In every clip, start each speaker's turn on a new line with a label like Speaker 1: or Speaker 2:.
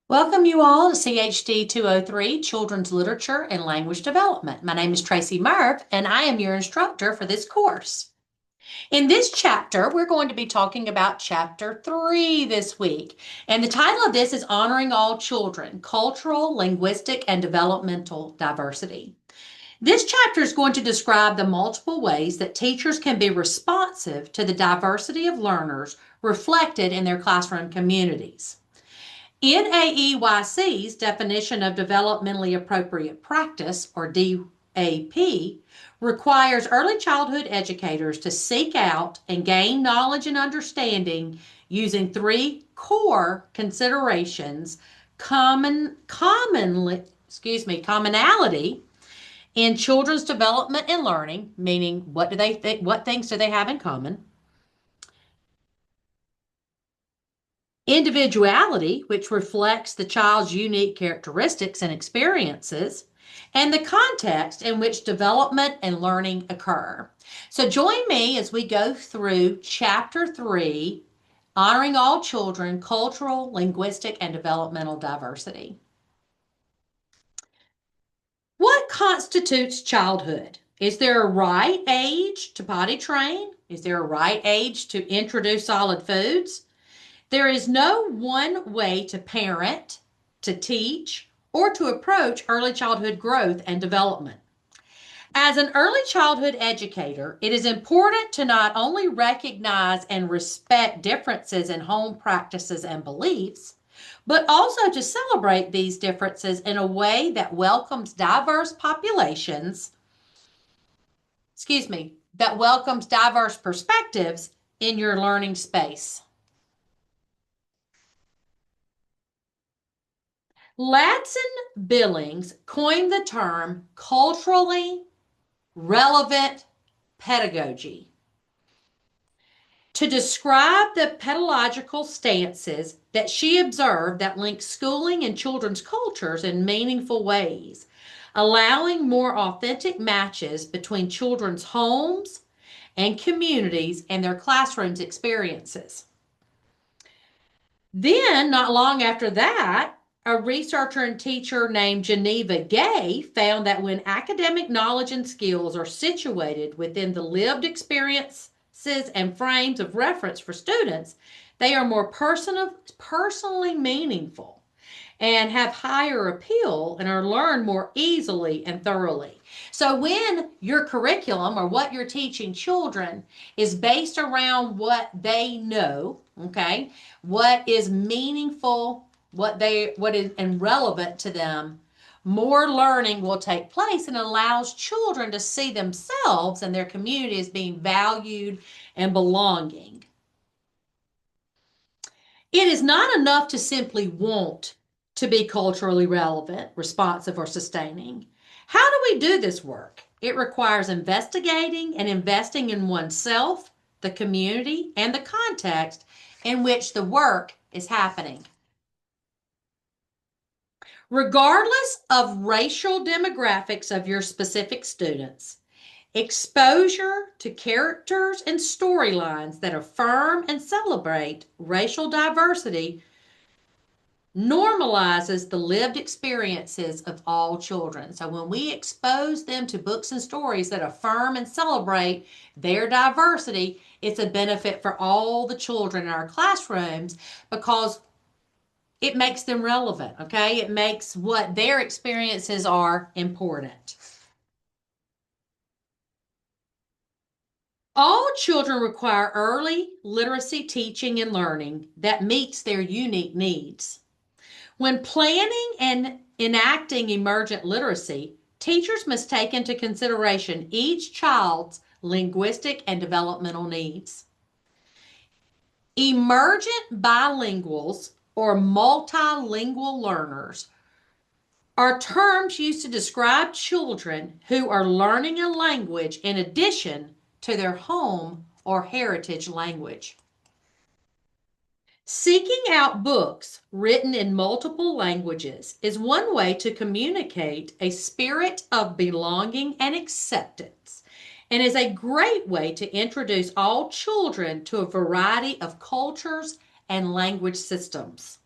Speaker 1: Welcome you all to CHD 203, Children's Literature and Language Development. My name is Tracy Murph, and I am your instructor for this course. In this chapter, we're going to be talking about Chapter 3 this week, and the title of this is Honoring All Children, Cultural, Linguistic, and Developmental Diversity. This chapter is going to describe the multiple ways that teachers can be responsive to the diversity of learners reflected in their classroom communities. NAEYC's definition of developmentally appropriate practice, or DAP, requires early childhood educators to seek out and gain knowledge and understanding using three core considerations: commonality in children's development and learning, meaning what things do they have in common? Individuality, which reflects the child's unique characteristics and experiences, and the context in which development and learning occur. So join me as we go through Chapter 3, Honoring All Children, Cultural, Linguistic, and Developmental Diversity. What constitutes childhood? Is there a right age to potty train? Is there a right age to introduce solid foods? There is no one way to parent, to teach, or to approach early childhood growth and development. As an early childhood educator, it is important to not only recognize and respect differences in home practices and beliefs, but also to celebrate these differences in a way that welcomes diverse perspectives in your learning space. Ladson-Billings coined the term culturally relevant pedagogy to describe the pedagogical stances that she observed that link schooling and children's cultures in meaningful ways, allowing more authentic matches between children's homes and communities and their classrooms experiences. Then, not long after that, a researcher and teacher named Geneva Gay found that when academic knowledge and skills are situated within the lived experiences and frames of reference for students, they are more personally meaningful and have higher appeal and are learned more easily and thoroughly. So when your curriculum or what you're teaching children is based around what they know, okay, what is meaningful, what is and relevant to them, more learning will take place and allows children to see themselves and their community as being valued and belonging. It is not enough to simply want to be culturally relevant, responsive, or sustaining. How do we do this work? It requires investigating and investing in oneself, the community, and the context in which the work is happening. Regardless of racial demographics of your specific students, exposure to characters and storylines that affirm and celebrate racial diversity normalizes the lived experiences of all children. So when we expose them to books and stories that affirm and celebrate their diversity, it's a benefit for all the children in our classrooms because it makes them relevant, okay? It makes what their experiences are important. All children require early literacy teaching and learning that meets their unique needs. When planning and enacting emergent literacy, teachers must take into consideration each child's linguistic and developmental needs. Emergent bilinguals or multilingual learners are terms used to describe children who are learning a language in addition to their home or heritage language. Seeking out books written in multiple languages is one way to communicate a spirit of belonging and acceptance, and is a great way to introduce all children to a variety of cultures and language systems.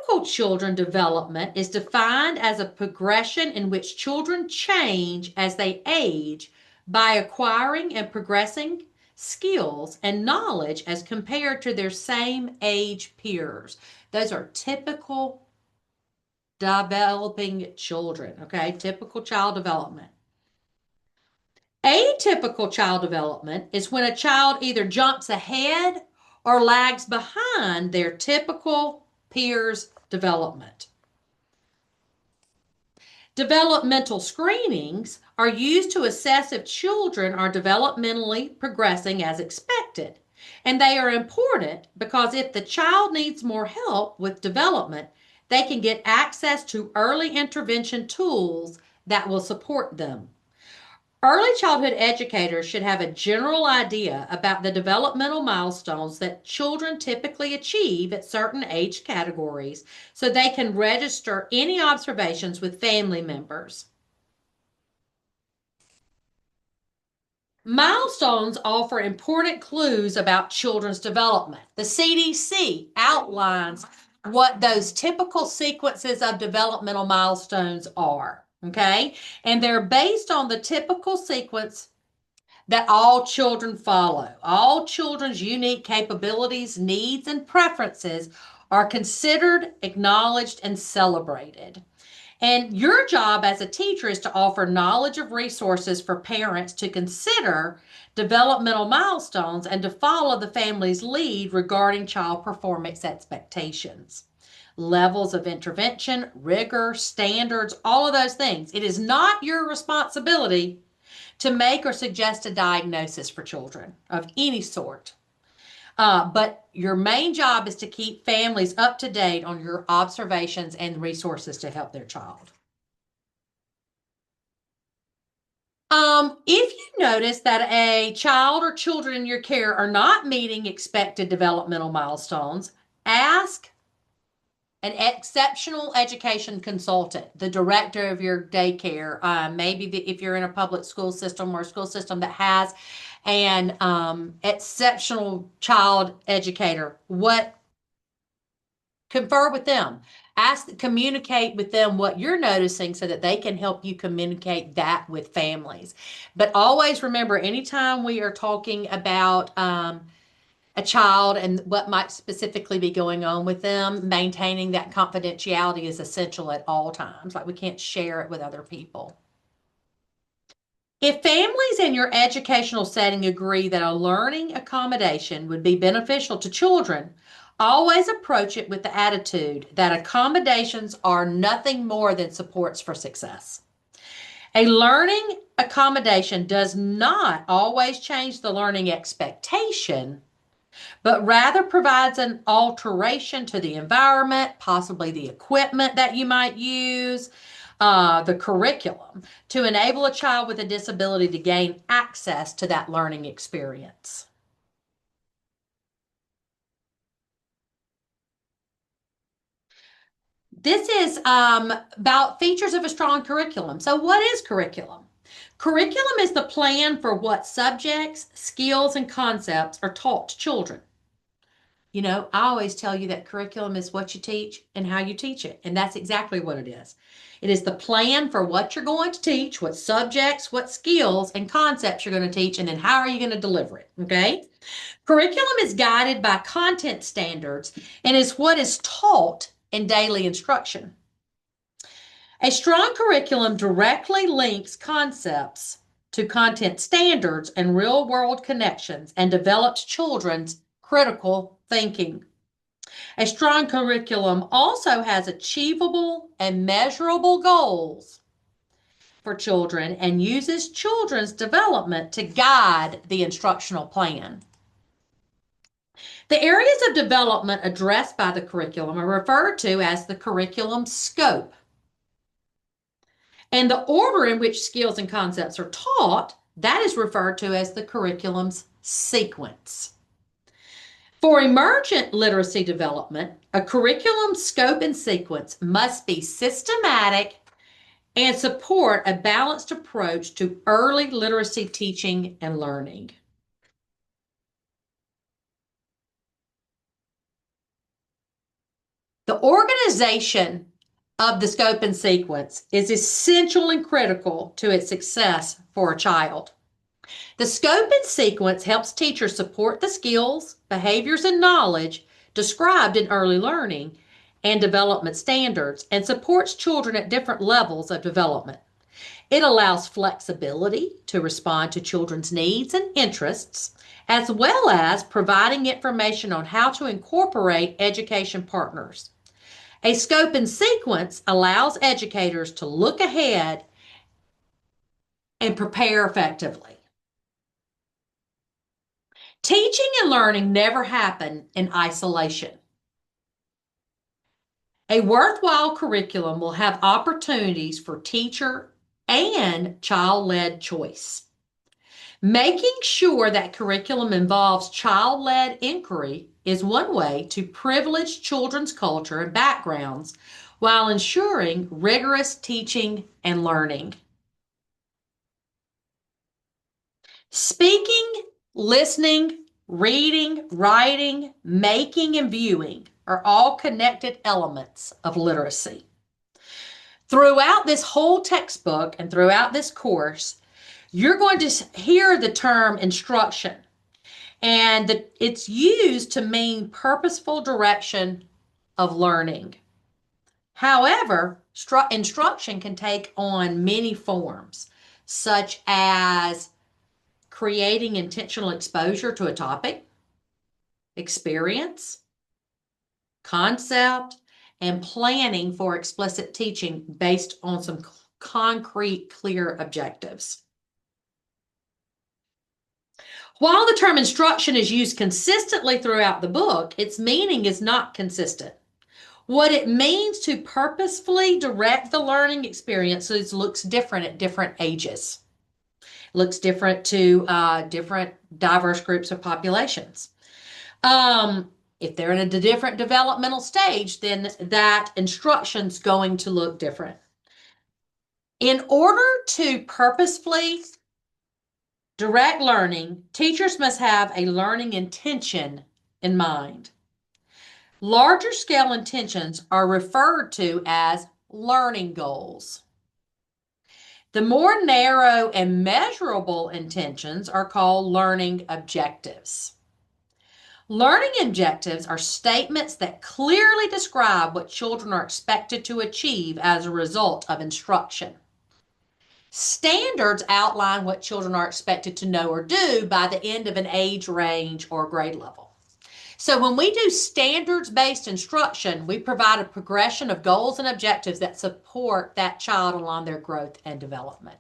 Speaker 1: Typical children development is defined as a progression in which children change as they age by acquiring and progressing skills and knowledge as compared to their same age peers. Those are typical developing children, okay? Typical child development. Atypical child development is when a child either jumps ahead or lags behind their typical peers' development. Developmental screenings are used to assess if children are developmentally progressing as expected. And they are important because if the child needs more help with development, they can get access to early intervention tools that will support them. Early childhood educators should have a general idea about the developmental milestones that children typically achieve at certain age categories so they can register any observations with family members. Milestones offer important clues about children's development. The CDC outlines what those typical sequences of developmental milestones are, okay? And they're based on the typical sequence that all children follow. All children's unique capabilities, needs, and preferences are considered, acknowledged, and celebrated. And your job as a teacher is to offer knowledge of resources for parents to consider developmental milestones and to follow the family's lead regarding child performance expectations, levels of intervention, rigor, standards, all of those things. It is not your responsibility to make or suggest a diagnosis for children of any sort. But your main job is to keep families up to date on your observations and resources to help their child. If you notice that a child or children in your care are not meeting expected developmental milestones, ask an exceptional education consultant, the director of your daycare, maybe if you're in a public school system or a school system that has an exceptional child educator, confer with them. Communicate with them what you're noticing so that they can help you communicate that with families. But always remember, anytime we are talking about a child and what might specifically be going on with them, maintaining that confidentiality is essential at all times. Like we can't share it with other people. If families in your educational setting agree that a learning accommodation would be beneficial to children, always approach it with the attitude that accommodations are nothing more than supports for success. A learning accommodation does not always change the learning expectation, but rather provides an alteration to the environment, possibly the equipment that you might use, the curriculum, to enable a child with a disability to gain access to that learning experience. This is about features of a strong curriculum. So what is curriculum? Curriculum is the plan for what subjects, skills, and concepts are taught to children. You know, I always tell you that curriculum is what you teach and how you teach it. And that's exactly what it is. It is the plan for what you're going to teach, what subjects, what skills and concepts you're going to teach, and then how are you going to deliver it. Okay? Curriculum is guided by content standards and is what is taught in daily instruction. A strong curriculum directly links concepts to content standards and real world connections and develops children's critical thinking. A strong curriculum also has achievable and measurable goals for children and uses children's development to guide the instructional plan. The areas of development addressed by the curriculum are referred to as the curriculum scope. And the order in which skills and concepts are taught, that is referred to as the curriculum's sequence. For emergent literacy development, a curriculum scope and sequence must be systematic and support a balanced approach to early literacy teaching and learning. The organization of the scope and sequence is essential and critical to its success for a child. The scope and sequence helps teachers support the skills, behaviors, and knowledge described in early learning and development standards and supports children at different levels of development. It allows flexibility to respond to children's needs and interests, as well as providing information on how to incorporate education partners. A scope and sequence allows educators to look ahead and prepare effectively. Teaching and learning never happen in isolation. A worthwhile curriculum will have opportunities for teacher and child-led choice. Making sure that curriculum involves child-led inquiry is one way to privilege children's culture and backgrounds while ensuring rigorous teaching and learning. Speaking, listening, reading, writing, making, and viewing are all connected elements of literacy. Throughout this whole textbook and throughout this course, you're going to hear the term instruction, and it's used to mean purposeful direction of learning. However, instruction can take on many forms, such as creating intentional exposure to a topic, experience, concept, and planning for explicit teaching based on some concrete, clear objectives. While the term instruction is used consistently throughout the book, its meaning is not consistent. What it means to purposefully direct the learning experiences looks different at different ages. Looks different to different diverse groups of populations. If they're in a different developmental stage, then that instruction's going to look different. In order to purposefully direct learning, teachers must have a learning intention in mind. Larger scale intentions are referred to as learning goals. The more narrow and measurable intentions are called learning objectives. Learning objectives are statements that clearly describe what children are expected to achieve as a result of instruction. Standards outline what children are expected to know or do by the end of an age range or grade level. So when we do standards-based instruction, we provide a progression of goals and objectives that support that child along their growth and development.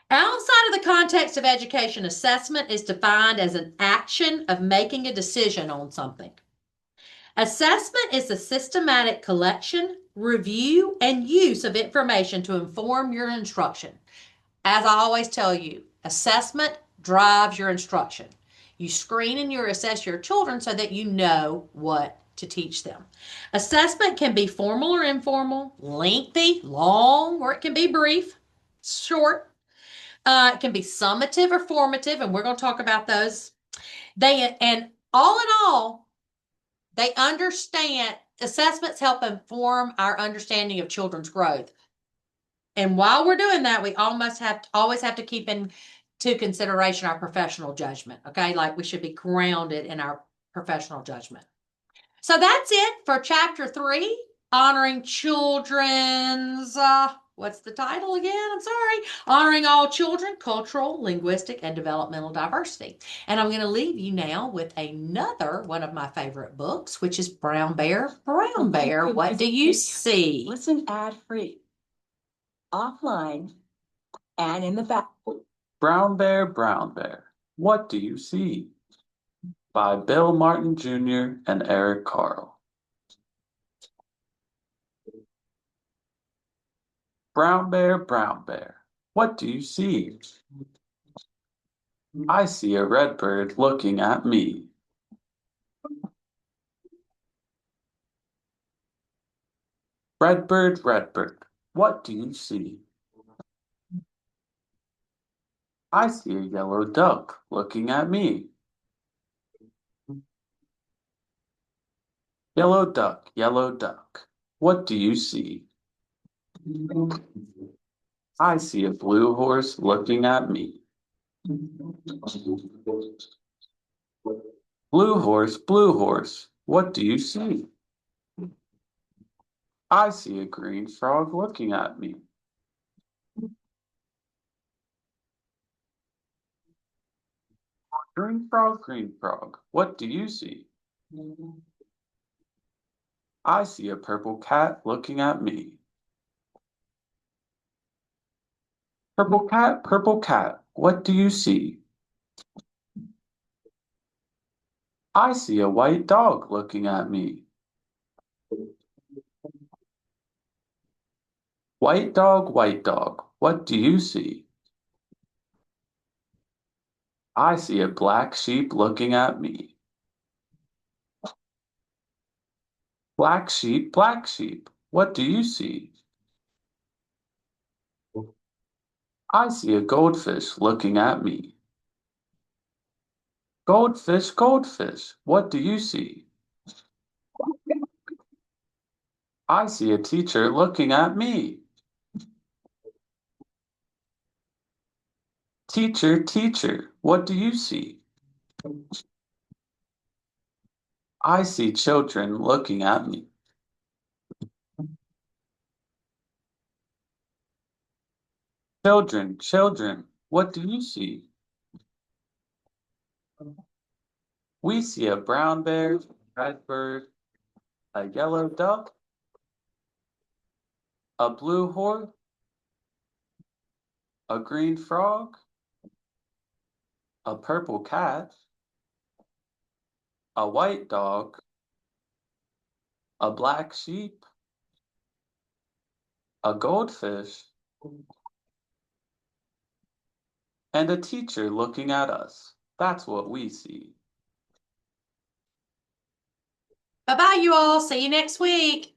Speaker 1: Outside of the context of education, assessment is defined as an action of making a decision on something. Assessment is the systematic collection, review, and use of information to inform your instruction. As I always tell you, assessment drives your instruction. You screen and you assess your children so that you know what to teach them. Assessment can be formal or informal, lengthy, long, or it can be brief, short. It can be summative or formative, and we're going to talk about those. And all in all, they understand assessments help inform our understanding of children's growth. And while we're doing that, we always have to keep into consideration our professional judgment. Okay, like we should be grounded in our professional judgment. So that's it for chapter 3, honoring children's. What's the title again? I'm sorry. Honoring all children, cultural, linguistic, and developmental diversity. And I'm going to leave you now with another one of my favorite books, which is Brown Bear, Brown Bear. What do you see?
Speaker 2: Listen ad-free, offline, and in the back.
Speaker 3: Brown Bear, what do you see? By Bill Martin Jr. and Eric Carle. Brown Bear, what do you see? I see a red bird looking at me. Red bird, what do you see? I see a yellow duck looking at me. yellow duck, what do you see? I see a blue horse looking at me. Blue horse, what do you see? I see a green frog looking at me. Green frog, what do you see? I see a purple cat looking at me. Purple cat, what do you see? I see a white dog looking at me. White dog, what do you see? I see a black sheep looking at me. Black sheep, what do you see? I see a goldfish looking at me. Goldfish, what do you see? I see a teacher looking at me. Teacher, what do you see? I see children looking at me. Children, what do you see? We see a brown bear, red bird, a yellow duck, a blue horse, a green frog, a purple cat, a white dog, a black sheep, a goldfish, and a teacher looking at us. That's what we see.
Speaker 1: Bye-bye, you all. See you next week.